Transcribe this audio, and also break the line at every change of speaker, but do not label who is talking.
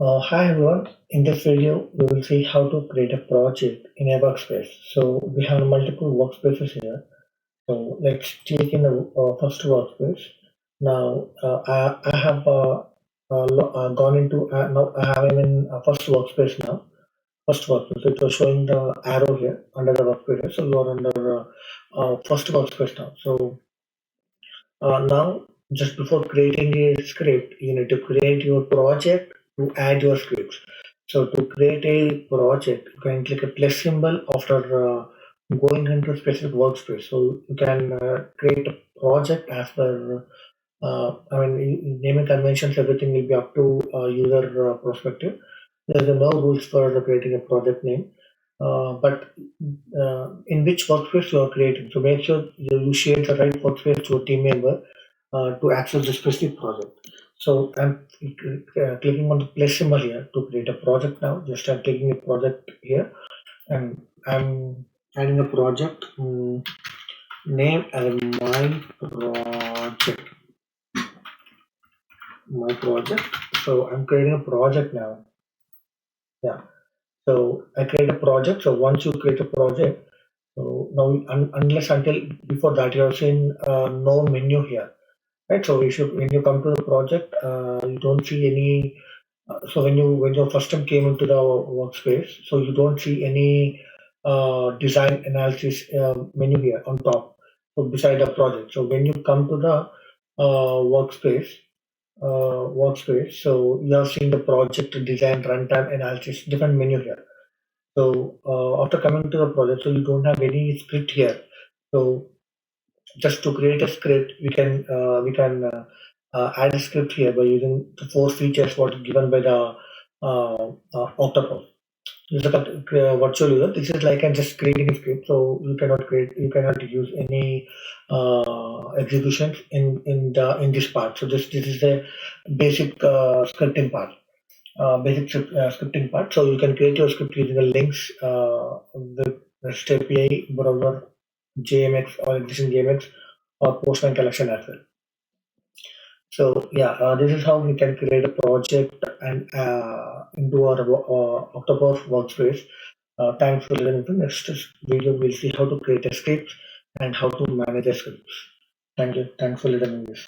Hi everyone, in this video we will see how to create a project in a workspace. So we have multiple workspaces here. So let's take in the first workspace. Now I have gone into, now I am in first workspace now. First workspace, so it was showing the arrow here under the workspace. So you are under first workspace now. So now, just before creating a script, you need to create your project to add your scripts. So to create a project, you can click a plus symbol after going into a specific workspace. So you can create a project as per, naming conventions, everything will be up to user perspective. There are no rules for creating a project name. But in which workspace you are creating. So make sure you share the right workspace to a team member to access the specific project. So I'm clicking on the plus symbol here to create a project now. Just I'm clicking a project here and I'm adding a project name as my project. So I'm creating a project now. Yeah. So I create a project. So once you create a project, so now unless until before that you have seen no menu here, right? So you should when you come to the project, you don't see any. So when you first time came into the workspace, so you don't see any design analysis menu here on top. So beside the project. So when you come to the workspace, so you have seen the project design runtime analysis different menu here. So after coming to the project, so you don't have any script here. So just to create a script, we can add a script here by using the four features what given by the OctoPerf. This is a virtual user. This is like I'm just creating a script, so you cannot use any executions in this part. So this is the basic scripting part. Scripting part. So you can create your script using the links, the REST API, browser, JMX or existing JMX or Postman collection as well. So yeah, this is how we can create a project and into our October workspace. Thanks for listening to next video. We'll see how to create a script and how to manage a script. Thank you. Thanks for listening to this.